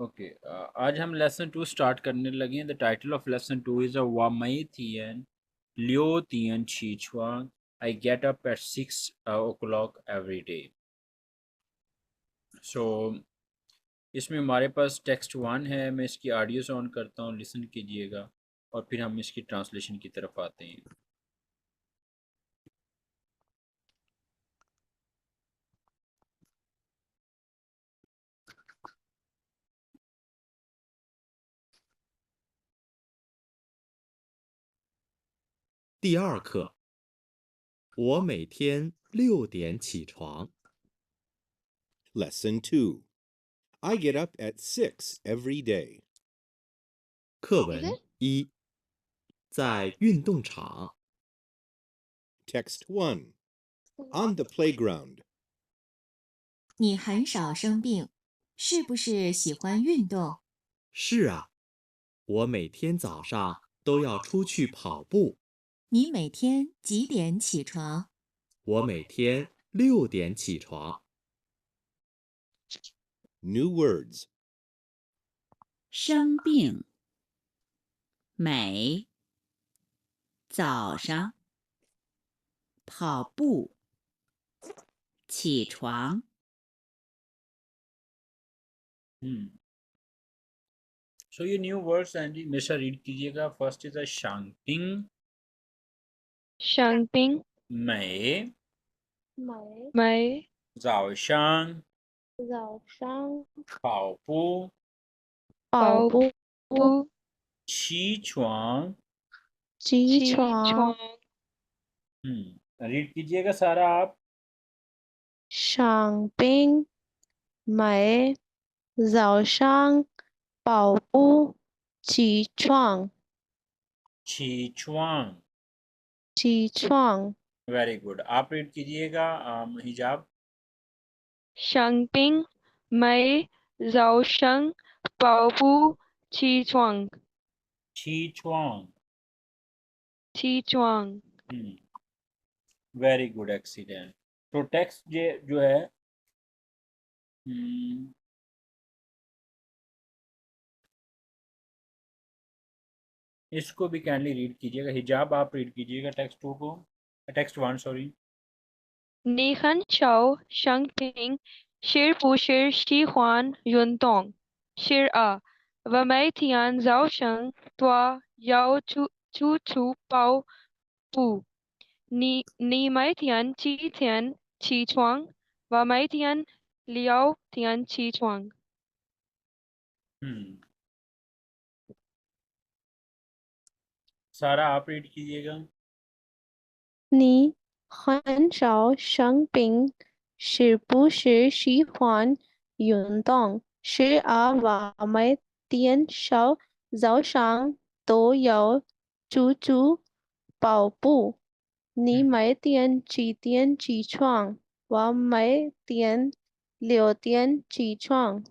Okay, आज हम lesson 2 start करने लगे हैं। The title of lesson 2 is a वामईथियन लियोथियन छिछुआंग I get up at 6 o'clock every day. So इसमें हमारे पास टेक्स्ट 1 है। मैं इसकी ऑडियो ऑन करता हूँ, लिसन कीजिएगा और फिर हम इसकी ट्रांसलेशन की तरफ आते हैं। 第二课，我每天6点起床。Lesson 2. I get up at 6 every day. 课文一，在运动场。 Text 1. On the playground. 你很少生病，是不是喜欢运动？是啊，我每天早上都要出去跑步。你每天几点起床？我每天6点起床。New words. 生病，美，早上，跑步，起床。सो ये न्यू वर्ड्स हैं जी, हमेशा रीड कीजिएगा। फर्स्ट इज अ शांगपिंग 生病 मई 没 जाओ शांग 早上 पाओ पू 跑步 छी छुआंग। 起床 रीड कीजिएगा सारा आप। 生病没早上跑步起床 छी छुआंग। 起床 वेरी गुड। आप रीड कीजिएगा हिजाब। 生病没早上跑步起床 छी छुआंग। 起床 वेरी गुड, एक्सीलेंट। तो टेक्स्ट जो है इसको भी कैंडली रीड कीजिएगा। हिजाब आप रीड कीजिएगा टेक्स्ट 2 को, टेक्स्ट 1 सॉरी। 你很少生病，是不是喜欢运动？是啊，我每天早上都要出跑步。你每天几点起床？我每天6点起床。सारा आप रीड कीजिएगा।你很少生病，是不是喜欢运动？是啊，我每天早上都要出跑步。你每天几点起床？我每天6点起床。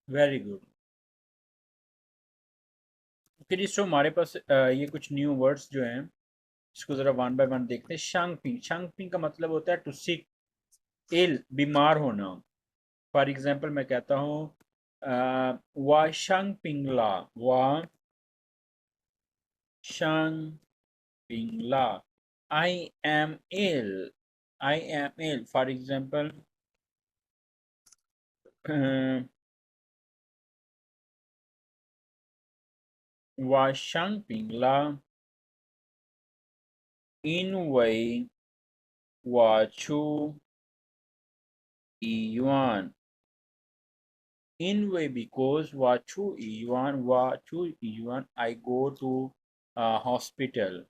वेरी गुड। फिर इसको हमारे पास ये कुछ न्यू वर्ड्स जो हैं, इसको ज़रा वन बाय वन देखते हैं। शांगपिंग, शांगपिंग का मतलब होता है टू सिक, इल, बीमार होना। फॉर एग्जांपल मैं कहता हूँ वा शांगपिंगला, वा शांगपिंगला, I am ill, I am ill. For example वा शांगपिंगला, इन वई वा छू Yuan. In way because Wachu Yuan I go to hospital.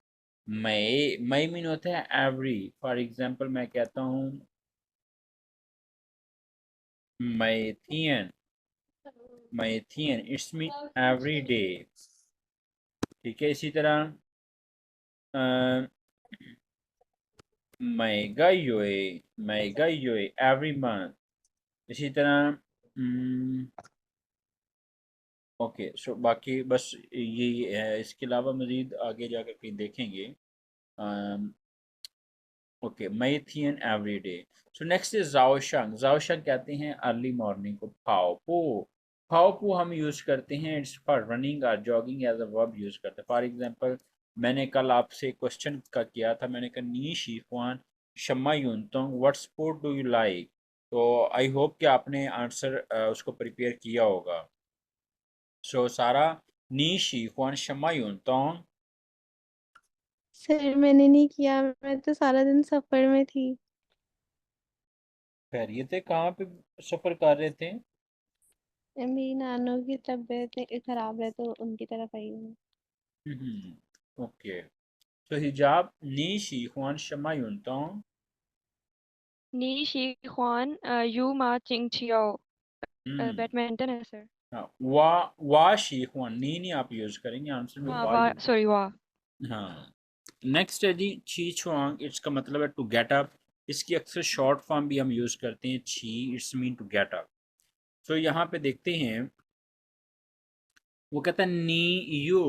may mean होता है every। फॉर एग्जाम्पल मैं कहता हूँ मैथियन इट्स मीन एवरी डे। ठीक है, इसी तरह मैं एवरी मंथ। इसी तरह ओके। सो बाकी बस यही है, इसके अलावा मज़ीद आगे जाकर कहीं देखेंगे। ओके, मैथियन एवरीडे। सो नेक्स्ट इज जाओशंग। जाओशंग कहते हैं अर्ली मॉर्निंग को। फाओपो हम यूज करते हैं इट्स फॉर रनिंग और jogging as a verb use करते हैं। फॉर एग्जांपल मैंने कल आपसे क्वेश्चन का किया था, मैंने कहा नी शीफवान शम्मा यूनतोंग what sport do you like. तो आई होप कि आपने आंसर उसको प्रिपेयर किया होगा। सो सारा नी शीफवान शम्मा यूनतोंग। सर मैंने नहीं किया, मैं तो सारा दिन सफर में थी। खैरियत है, कहाँ पे सफर कर रहे थे? मेरी नानू की तबीयत खराब है तो उनकी तरफ आई हूँ। Okay. So Hijab ni shi huan shama yuntong. 你喜欢羽毛竞球 badminton है सर। वा shi huan ni आप यूज करेंगे आंसर में हाँ वा वाह यूज। सॉरी वाह। हाँ। नेक्स्ट है जी ची छुआंग। इसका मतलब है टू गेट अप। इसकी अक्सर शॉर्ट फॉर्म भी हम यूज करते हैं छी, it's mean to get up. तो यहाँ पे देखते हैं, वो कहता है नी यू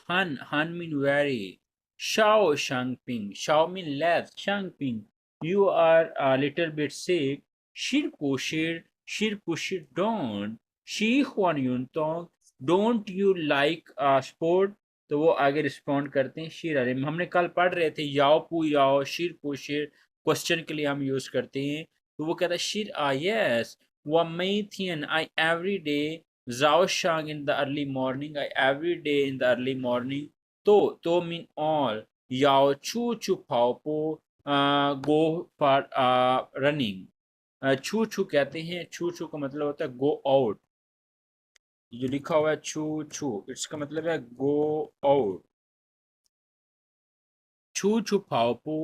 हन, हन मीन वेरी, शाओ शांगपिंग, शाओ मीन लेस, शांगपिंग you are a little bit sick, shir kushir, shir kushir don't, शी हुआन यूनतोंग डोंट यू लाइक स्पोर्ट। तो वो आगे रिस्पॉन्ड करते हैं शीर अरे। हमने कल पढ़ रहे थे याओ पू याओ शीर कुशिर, क्वेश्चन के लिए हम यूज करते हैं। तो वो कहता है शीर आ यस व मैथियन आई एवरी डे, जाओ शांग in the early morning, I every day in the early morning. तो मीन ऑल, याओ चू चू फाओ पो गो फॉर रनिंग। छू छू कहते हैं, छू छू का मतलब होता है गो आउट। जो लिखा हुआ है छू छू, इसका मतलब है गो आउट। छू छू फाओपो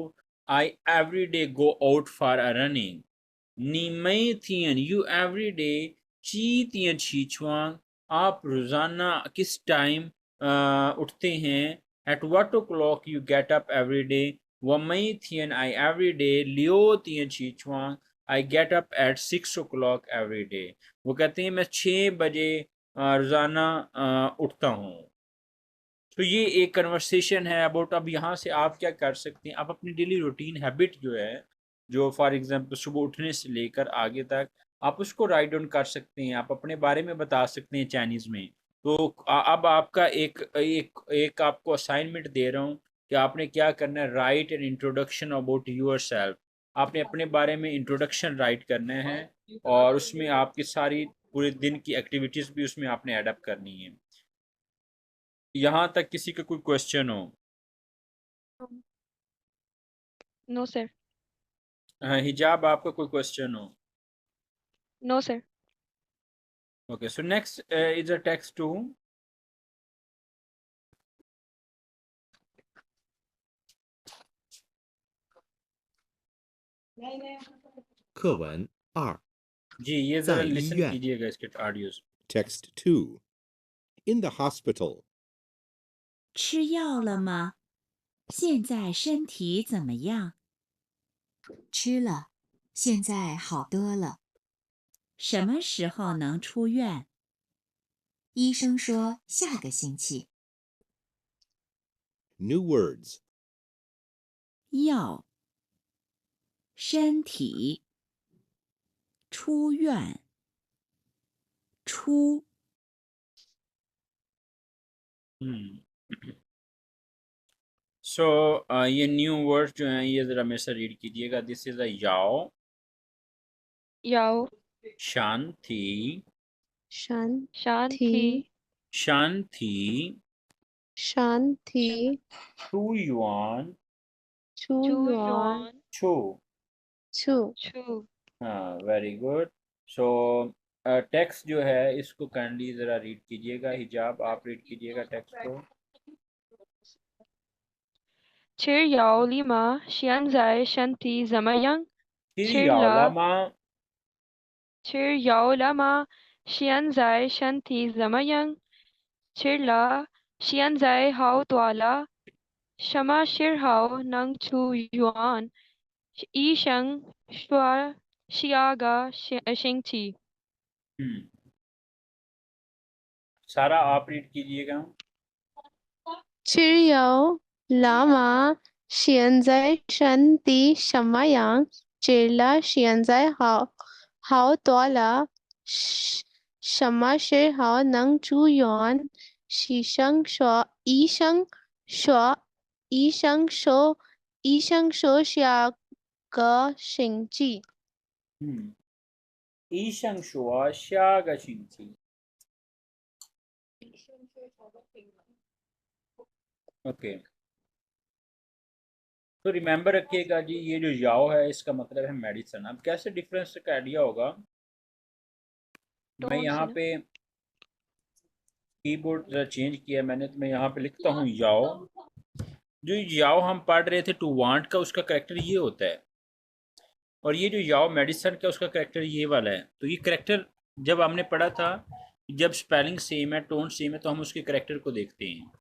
I every day go out for a running. नी मई थियन यू एवरी डे, ची तियन छी छुआंग आप रोजाना किस टाइम उठते हैं। At what o'clock you get up every day, व मई थियन आई एवरी डे, लियो तियन छी छुआंग I get up at 6 o'clock every day. वो कहते हैं मैं 6 बजे रोजाना उठता हूँ। तो ये एक कन्वर्सेशन है अबाउट। अब यहाँ से आप क्या कर सकते हैं, आप अपनी डेली रूटीन हैबिट जो है, जो फॉर एग्जांपल सुबह उठने से लेकर आगे तक, आप उसको राइट डाउन कर सकते हैं। आप अपने बारे में बता सकते हैं चाइनीज़ में। तो अब आपका एक एक एक आपको असाइनमेंट दे रहा हूँ कि आपने क्या करना है, write an introduction about yourself. आपने अपने बारे में इंट्रोडक्शन राइट करना है और उसमें आपकी सारी पूरे दिन की एक्टिविटीज़ भी उसमें आपने एडअप करनी है। यहाँ तक किसी का कोई क्वेश्चन हो? No sir. हिजाब आपका कोई क्वेश्चन हो? No sir. Okay, so next is a text two. 课文2 जी ये जरा 在医 लिसन 院 कीजिएगा इसके audios. Text 2. In the hospital. 吃药了吗？现在身体怎么样？吃了，现在好多了。什么时候能出院？医生说下个星期。 New words. 药，身体，出院，出， so ये न्यू वर्ड जो हैं ये जरा मेरे से रीड कीजिएगा। दिस इज अ याओ, याओ शांति, शांति, शांति, शांति, शांति, टू युआन, चू चू युआन, युआन, छू। चू। चू। हाँ वेरी गुड। सो टेक्स्ट जो है इसको काइंडली ज़रा रीड कीजिएगा। हिजाब आप रीड कीजिएगा टेक्स्ट को। 吃药了吗？现在身体怎么样？ फिर 吃 याओ 了， लामा, 吃药了吗？现在身体怎么样？吃了，现在好多了。什么时候能出院？医生说下个星期。 सारा आप रीड कीजिएगा। 吃药了吗？现在身体什么样？吃了现在好多了，什么时候能出院？说，医生说，医生说下个星期。医生说下个星期。ओके, तो रिमेंबर रखिएगा जी, ये जो याओ है इसका मतलब है मेडिसिन। अब कैसे डिफरेंस का आइडिया होगा, मैं टोन यहाँ से ना। पे कीबोर्ड जरा चेंज किया मैंने, तो मैं यहाँ पे लिखता हूँ याओ। जो याओ हम पढ़ रहे थे टू वांट का, उसका करेक्टर ये होता है, और ये जो याओ मेडिसिन का उसका करेक्टर ये वाला है। तो ये करेक्टर जब हमने पढ़ा था, जब स्पेलिंग सेम है, टोन सेम है, तो हम उसके करेक्टर को देखते हैं।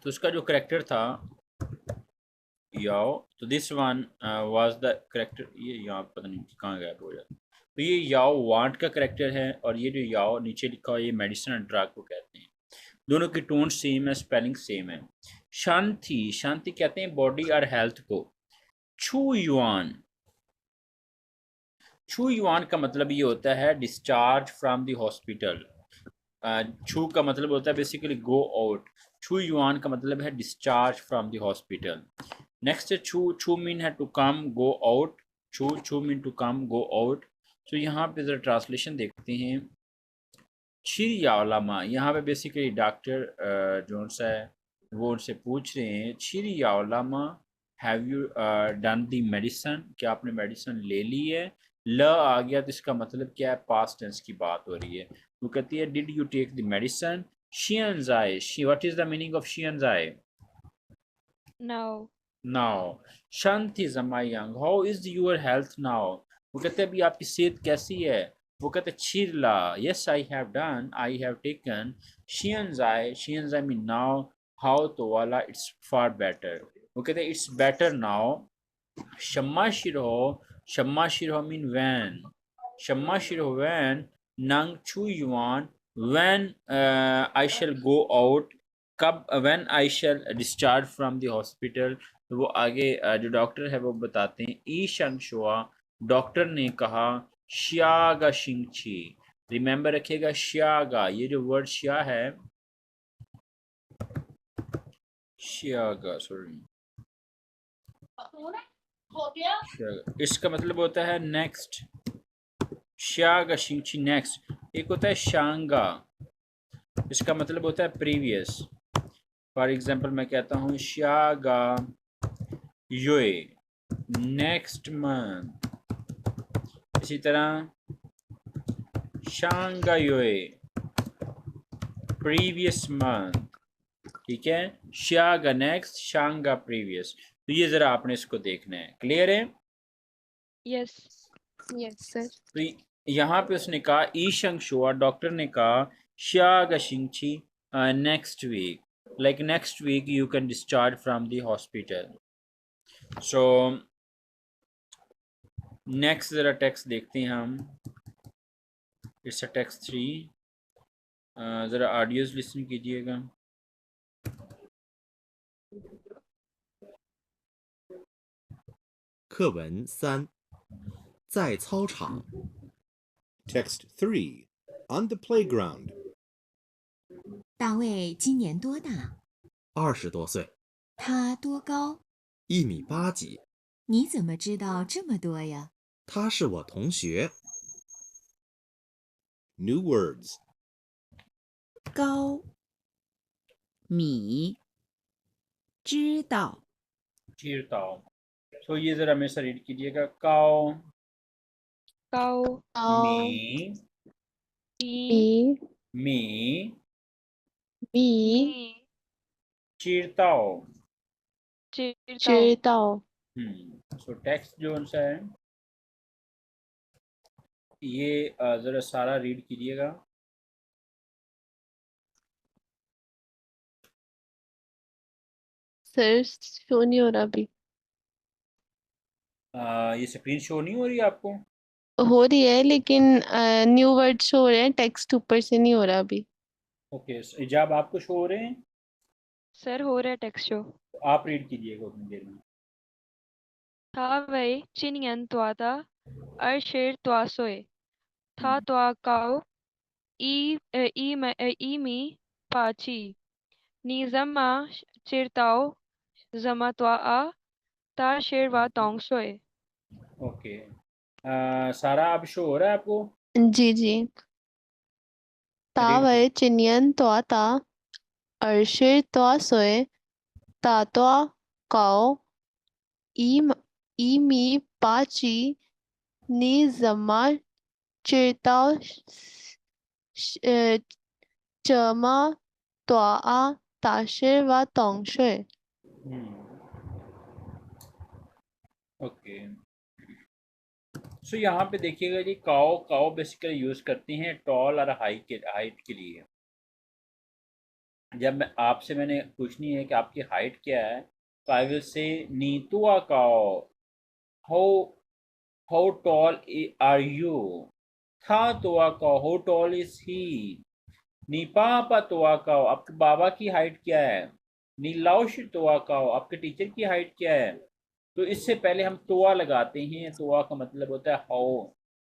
तो उसका जो करेक्टर था याओ, तो this one was the character. ये यहाँ पता नहीं कहाँ गया हो जाता। तो ये याओ वांट का करेक्टर है, और ये जो याओ नीचे लिखा हुआ ये मेडिसिन एंड ड्रग को कहते हैं। दोनों की टोन सेम है, स्पेलिंग सेम है। शांति, शांति कहते हैं बॉडी और हेल्थ को। छू युआन, छू युआन का मतलब ये होता है डिस्चार्ज फ्रॉम द हॉस्पिटल। छू का मतलब होता है बेसिकली गो आउट। छू युआन का मतलब है discharge from the hospital. Next है छू, छू मीन है टू कम गो आउट। छू, छू mean to come go out. तो यहाँ पे जरा ट्रांसलेशन देखते हैं। छिरियावलामा, यहाँ पे बेसिकली डॉक्टर जो सा है वो उनसे पूछ रहे हैं, छिरियावलामा have you done the medicine, क्या आपने मेडिसिन ले ली है। ल आ गया तो इसका मतलब क्या है, पास्ट टेंस की बात हो रही है। वो कहती है did you take the medicine. शियनजाए, शी, what is the meaning of शियनजाए। Now now. शांति जमायांग, how is your health now. वो कहते हैं अभी आपकी सेहत कैसी है। वो कहते छिरला, yes I have done, I have taken. शियनजाए, शियनजाए मीन नाउ, हाउ तो वाला इट्स फार बेटर। वो कहते हैं इट्स बेटर नाउ। शम्मा शिरो, शम्मा शिरो मीन वैन, शम्मा शिरो वैन। नंग छू युआन, when I shall go out, कब, when I shall discharge from the hospital. तो वो आगे जो डॉक्टर है वो बताते हैं, ई शंग शुआ, डॉक्टर ने कहा, श्यागा शिंगची। रिमेंबर रखिएगा श्यागा, ये जो वर्ड श्या है, श्यागा, सॉरी, इसका मतलब होता है नेक्स्ट। श्यागा शिंगची नेक्स्ट। एक होता है शांगा, इसका मतलब होता है प्रीवियस। फॉर एग्जाम्पल मैं कहता हूँ श्यागा योए, नेक्स्ट मंथ। इसी तरह शांगा योए, प्रीवियस मंथ। ठीक है, श्यागा नेक्स्ट, शांगा प्रीवियस। तो ये जरा आपने इसको देखना है। क्लियर है। Yes yes sir. तो यहाँ पे उसने कहा ईशंग शुआ, डॉक्टर ने कहा श्यागा शिंगची next week, like next week you can discharge from the hospital. So next जरा टेक्स्ट देखते हैं हम। It's a text 3। जरा ऑडियोज लिसन कीजिएगा। 课文3，在操场。 Text 3. On the playground. 大卫今年多大？ 20多岁， 他多高？ 1米8几。 你怎么知道这么多呀？ 他是我同学。 New words. 高，米，知道， चीरताओ। तो ये जरा मेरे से रीड कीजिएगा। काओ, काओ मी, बी मी, बी चीरताओ। चिरताओ 知道 सो टेक्स्ट जो उनसा है ये जरा सारा रीड कीजिएगा। सर शो नहीं हो रहा अभी। ये स्क्रीन शो नहीं हो रही आपको। हो रही है लेकिन न्यू वर्ड शो हो रहे हैं, टेक्स्ट ऊपर से नहीं हो रहा अभी। ओके, इजाब आपको शो हो रहे हैं। सर हो रहा है टेक्स्ट शो। तो आप रीड कीजिएगा उतनी देर में। Tawei Chinyan Tuata Arshir Tuasoe Ta Tua Kau Imi Pachi Ni Zama Chirtao Zama Tua A Ta Shirwa Tongsoe। Okay, सारा अब शो हो रहा है आपको? जी जी। रीड तावै चिन्यन त्वाता अर्शिर त्वासोए तात्वा काओ इमी पाची नी जमा चिरताओ चमा त्वा ताशिर व तोंगशे। ओके, सो यहाँ पे देखिएगा जी, काओ काओ बेसिकली यूज करते हैं टॉल और हाइट के लिए। जब मैंने पूछनी है कि आपकी हाइट क्या है, तो आई विल से नीतुआ काओ, हाउ टॉल आर यू। था तुआ काओ, हाउ टॉल इज ही। नी पापा तुआ काओ, आपके बाबा की हाइट क्या है। नी लाउश तुआ काओ, आपके टीचर की हाइट क्या है। तो इससे पहले हम तुआ लगाते हैं। तुआ का मतलब होता है हाउ,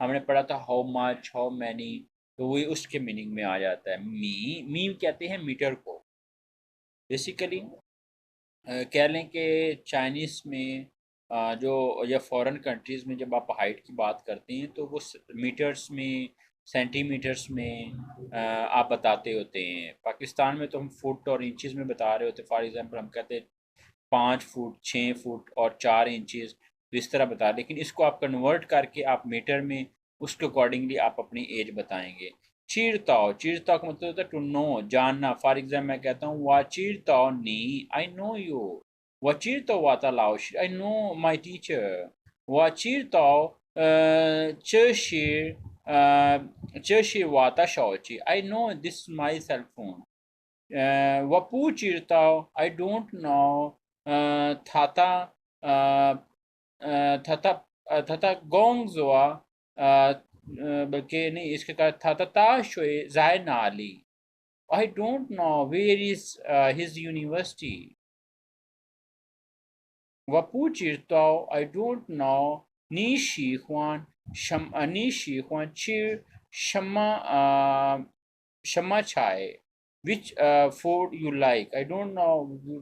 हमने पढ़ा था हाउ मच, हाउ मैनी, तो वही उसके मीनिंग में आ जाता है। मी कहते हैं मीटर को। बेसिकली कह लें कि चाइनीज़ में जो या फॉरेन कंट्रीज़ में जब आप हाइट की बात करते हैं तो वो मीटर्स में, सेंटीमीटर्स में आप बताते होते हैं। पाकिस्तान में तो हम फुट और इंचज़ में बता रहे होते। फॉर एग्जांपल हम कहते हैं 5 फुट, 6 फुट और 4 इंचज़, तो इस तरह बता। लेकिन इसको आप कन्वर्ट करके आप मीटर में, उसके अकॉर्डिंगली आप अपनी एज बताएंगे। चीरताओ, चीरताओ का मतलब होता है टू नो, जानना। फॉर एग्जाम्पल मैं कहता हूँ वा चीरताओ नी, आई नो यू। वा चीरताओ वाता लाओश, आई नो माई टीचर। वा चीरताओ चशिर चशिर वाता शाओची, I know this my cell phone. वपू चीरताओ, आई डोंट नो थाता थाता थाता गोंगजुआ, बल्कि नहीं, इसके कारण थाता शोए जाय नाली, I don't know where is his university. वपू चीरताओ, आई डोंट नो नी शीख्वान नी शीख्वान चिर शमा शमा चाय, which food you like, I don't know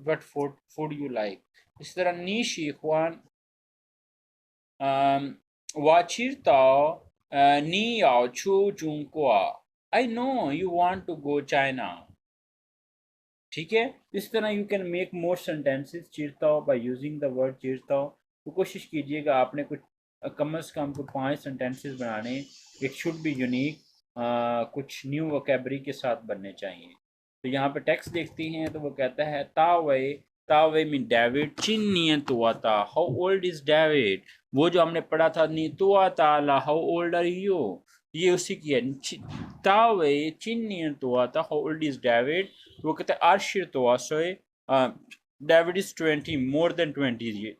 what food you like। इस तरह नी शीख्वान वाचिरताओ नी याओ छू चुंकुआ, I know you want to go China. ठीक है, इस तरह you can make more sentences चीरताओ बाय यूजिंग द वर्ड चीरताओ। तो कोशिश कीजिएगा आपने कुछ कम से कम कुछ 5 सेंटेंसेस बनाने। इट शुड बी यूनिक, कुछ न्यू वोकेबरी के साथ बनने चाहिए। तो यहाँ पे टेक्स्ट देखते हैं तो वो कहता है तावे मीन डेविड चिन्नियन तुआता, हाउ ओल्ड इज डेविड। वो जो हमने पढ़ा था नी तुआता हाउ ओल्ड आर यू, ये उसी की है। तावे चिन्नियन तुआता, हाउ ओल्ड इज डेविड। वो कहते हैं आर्शिर तुआसोए, डेविड इज 20, मोर देन 20 ये।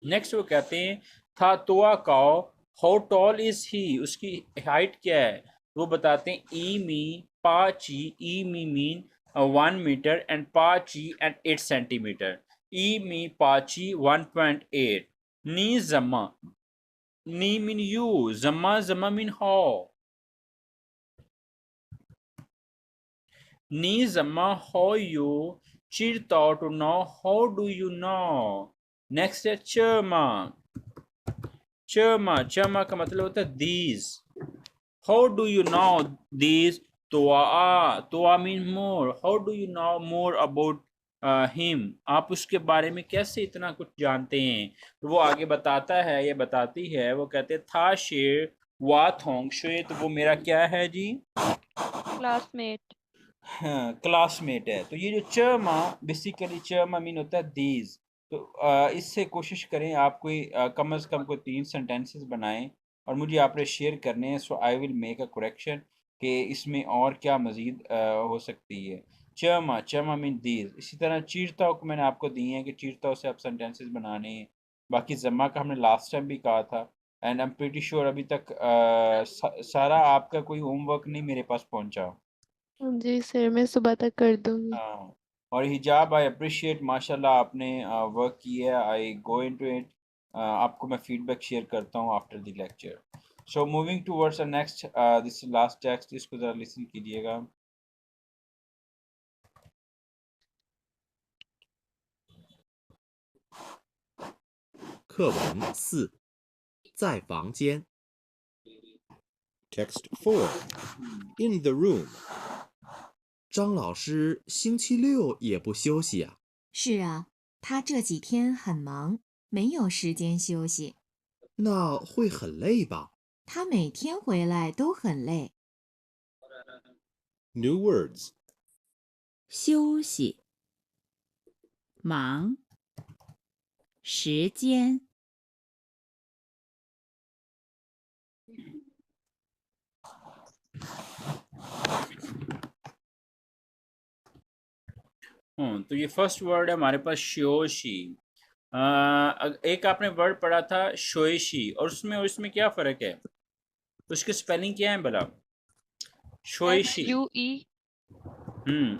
नेक्स्ट वो कहते हैं था तुआ काओ, हाउ टॉल इज ही, उसकी हाइट क्या है। वो बताते हैं ई मी पाची, ई मी मीन 1 मीटर एंड पाची एंड 8 सेंटीमीटर। ई मी पाची 1.8। नी जमा, नी मीन यू, जमा जमा मीन हाउ। नी जमा हाउ यू, चिरताओ to know how do you know. नेक्स्ट है चमा, चमा, चमा का मतलब होता है these. How do you know these. तो mean more, how do you know more about him, आप उसके बारे में कैसे इतना कुछ जानते हैं। तो वो आगे बताता है, ये बताती है, वो कहते हैं था शेर वा थोंग शुए, तो वो मेरा क्या है जी, क्लासमेट। हाँ, क्लासमेट है। तो ये जो चमा, बेसिकली चमा मीन होता है दीज। तो इससे कोशिश करें आप कोई कम से कम कोई 3 सेंटेंसेस बनाएं और मुझे आपने शेयर करने हैं। So I will make a correction कि इसमें और क्या मज़ीद हो सकती है। चमा, चमा मीन दीज। इसी तरह चीरताओ को मैंने आपको दिए हैं कि चीरताओ से आप सेंटेंसेस बनाने हैं। बाकी जमा का हमने लास्ट टाइम भी कहा था। And I am pretty sure अभी तक सारा आपका कोई होमवर्क नहीं मेरे पास पहुंचा। जी सर, मैं सुबह तक कर दूंगी। हाँ, और हिजाब आई अप्रिशिएट, माशाल्लाह आपने वर्क किया है, आई गो इनटू इट। आपको मैं फीडबैक शेयर करता हूँ after the lecture. So moving towards next, this last text, इसको ज़रा लिसन कीजिएगा।课文4，在房间。 Text 4. In the room. 张老师星期六也不休息啊？是啊，他这几天很忙，没有时间休息。那会很累吧？他每天回来都很累。 New words. 休息，忙，时间，तो ये फर्स्ट वर्ड है हमारे पास शोशी। एक आपने वर्ड पढ़ा था शोइशी, और उसमें और इसमें क्या फ़र्क है? उसकी स्पेलिंग क्या है भला? शोइशी,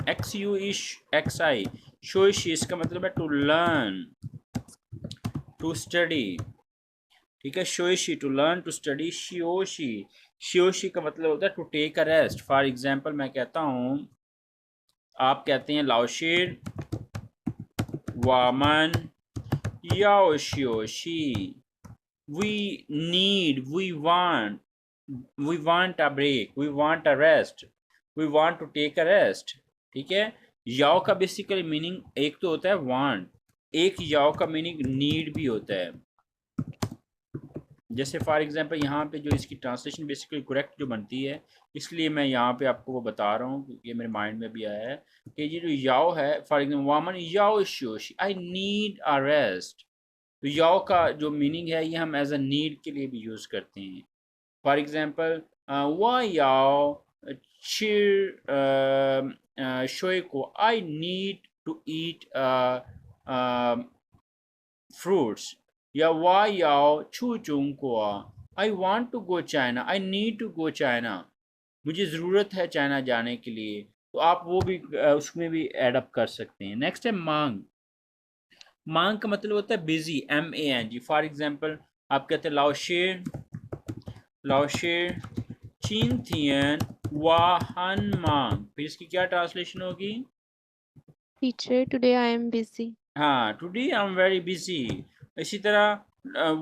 XUE XUEXI, शोइशी इसका मतलब है टू लर्न, टू स्टडी। ठीक है, शोइशी टू लर्न, टू स्टडी। शियोशी, शियोशी का मतलब होता है to take a rest. For example मैं कहता हूँ, आप कहते हैं लाओशिर वामन याओ शियोशी, we need, we want a break, we want a rest, we want to take a rest. ठीक है, याओ का बेसिकली मीनिंग एक तो होता है वांट, एक याओ का मीनिंग नीड भी होता है। जैसे फॉर एग्जांपल यहाँ पे जो इसकी ट्रांसलेशन बेसिकली करेक्ट जो बनती है, इसलिए मैं यहाँ पे आपको वो बता रहा हूँ, ये मेरे माइंड में भी आया है कि ये जो याओ है, फॉर एग्जांपल वामन याओ शियोशी, आई नीड अ रेस्ट। तो याओ का जो मीनिंग है ये हम एज अ नीड के लिए भी यूज़ करते हैं। फॉर एग्जांपल वा याओ चिर शोए को, I need to eat fruits. या वा याओ छू चुंग को, I want to go China, I need to go China, मुझे ज़रूरत है चाइना जाने के लिए। तो आप वो भी उसमें भी एडअप कर सकते हैं। नेक्स्ट है मांग। मांग का मतलब होता है बिजी, MANG। फॉर एग्जांपल आप कहते हैं लाओशिर चीन थियन वाहन मांग, फिर इसकी क्या ट्रांसलेशन होगी? Teacher, today I am busy. हाँ, today I am very busy. इसी तरह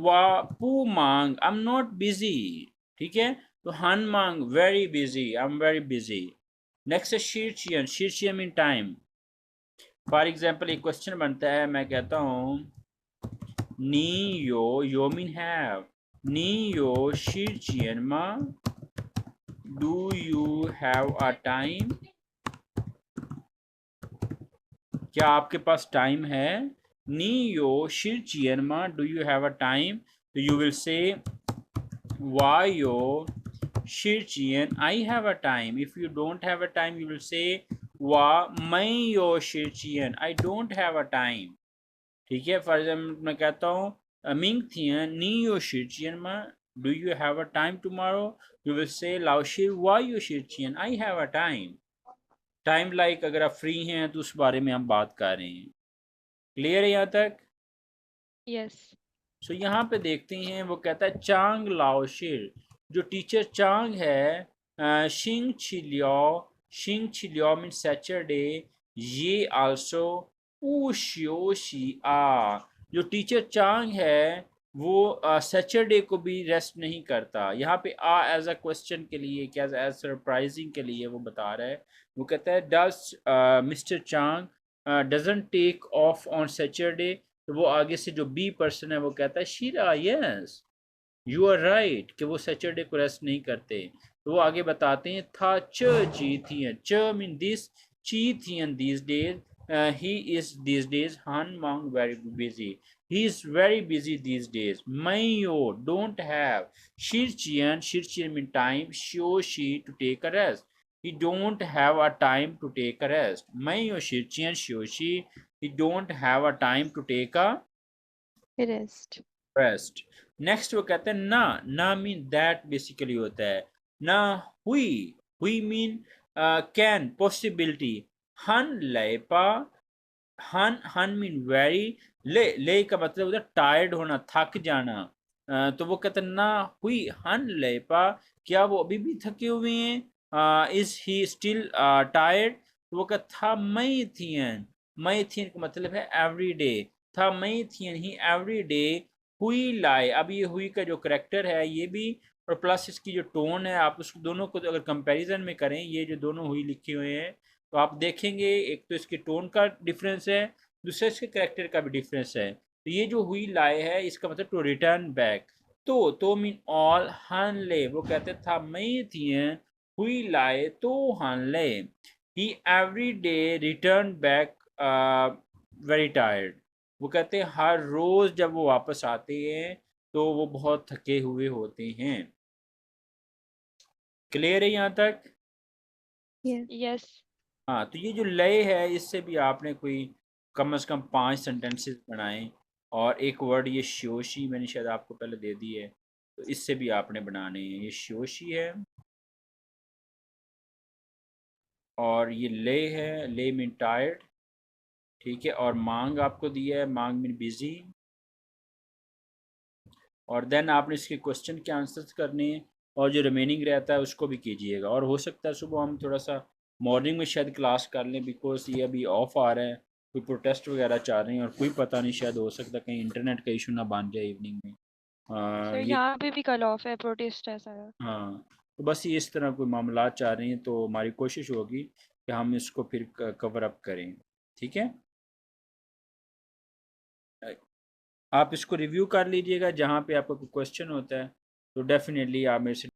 वा पू मांग, आई एम नॉट बिजी। ठीक है, तो हन मांग very busy, I am very busy. Next है शीरचियन, शीरचियन मीन टाइम। फॉर एग्जांपल एक क्वेश्चन बनता है, मैं कहता हूँ नी यो मीन हैव, नी यो शीरचियन मा, do you have a time, क्या आपके पास टाइम है? नी यो शिरचियन मा, do you have a time? तो यू विल से वा यो शिरचियन I have a time. If you don't have a time you will say वा मैं यो शिरचियन I don't have a time. ठीक है, फॉर एग्जाम्पल मैं कहता हूँ मिंग थियन नी यो शिरचियन मा, do you have a time tomorrow? You will say लाओशिर वा यो शिरचियन I have a time. Time like अगर आप फ्री हैं तो उस बारे में हम बात कर रहे हैं। क्लियर है यहाँ तक? Yes. सो यहाँ पे देखते हैं, वो कहता है चांग लाओशिर, जो टीचर चांग है, शिंग छिलियो मीन सैटरडे, ये आल्सो ऊशियोशी आ, जो टीचर चांग है वो सैटरडे को भी रेस्ट नहीं करता। यहाँ पे आ एज अ क्वेश्चन के लिए, क्या एज सरप्राइजिंग के लिए वो बता रहा है। वो कहता है does Mister Chang doesn't take off on Saturday, तो वो आगे से जो बी पर्सन है वो कहता है शीरा यस यू आर राइट, कि वो सैटरडे को रेस्ट नहीं करते। तो वो आगे बताते हैं था च जी थियन, च मीन दिस, ची थियन these days, he is these days, Han Mang very busy, he is very busy these days। Mayo don't have, Shirchian mean time, Shoshi to take a rest, he don't have a time to take a rest। Mayo Shirchian Shoshi, he don't have a time to take a Rest. rest। Next वो कहते हैं ना mean that basically होता है। ना हुई mean can, possibility. हन लेपा हन मीन वेरी, ले का मतलब होता है टायर्ड होना, थक जाना। तो वो कहते ना हुई हन ले पा, क्या वो अभी भी थके हुए हैं, इज ही स्टिल टायर्ड। तो वो कहता था मई थियन का मतलब है एवरी डे, था मई थियन ही एवरी डे हुई लाई। अब ये हुई का जो करेक्टर है ये भी, और प्लस इसकी जो टोन है, आप उस दोनों को अगर कंपैरिजन में करें, ये जो दोनों हुई लिखे हुए हैं, तो आप देखेंगे एक तो इसके टोन का डिफरेंस है, दूसरा इसके करेक्टर का भी डिफरेंस है। तो ये जो हुई लाए है इसका मतलब टू रिटर्न बैक। तो मीन ऑल हन ले, वो कहते था मई थियन हुई लाए तो हन ले, he every day return back very tired. वो कहते हैं हर रोज जब वो वापस आते हैं तो वो बहुत थके हुए होते हैं। क्लियर है यहाँ तक? Yes. Yes. हाँ, तो ये जो लय है इससे भी आपने कोई कम से कम 5 सेंटेंसेस बनाए, और एक वर्ड ये श्योशी मैंने शायद आपको पहले दे दी है, तो इससे भी आपने बनाने हैं। ये श्योशी है और ये ले है, ले मीन टायर्ड, ठीक है। और मांग आपको दिया है, मांग मीन बिजी। और देन आपने इसके क्वेश्चन के आंसर्स करने हैं, और जो रिमेनिंग रहता है उसको भी कीजिएगा। और हो सकता है सुबह हम थोड़ा सा मॉर्निंग में शायद क्लास कर लें, बिकॉज ये अभी ऑफ आ रहा है, कोई प्रोटेस्ट वगैरह चाह रहे हैं, और कोई पता नहीं, शायद हो सकता है कहीं इंटरनेट का इशू ना बन जाए इवनिंग में। सर ये यहाँ पे भी कल ऑफ है, प्रोटेस्ट है सारा। हाँ, तो बस ये इस तरह कोई मामला चाह रहे हैं, तो हमारी कोशिश होगी कि हम इसको फिर कवर अप करें, ठीक है। आप इसको रिव्यू कर लीजिएगा, जहाँ पे आपका कोई क्वेश्चन होता है तो डेफिनेटली आप मेरे से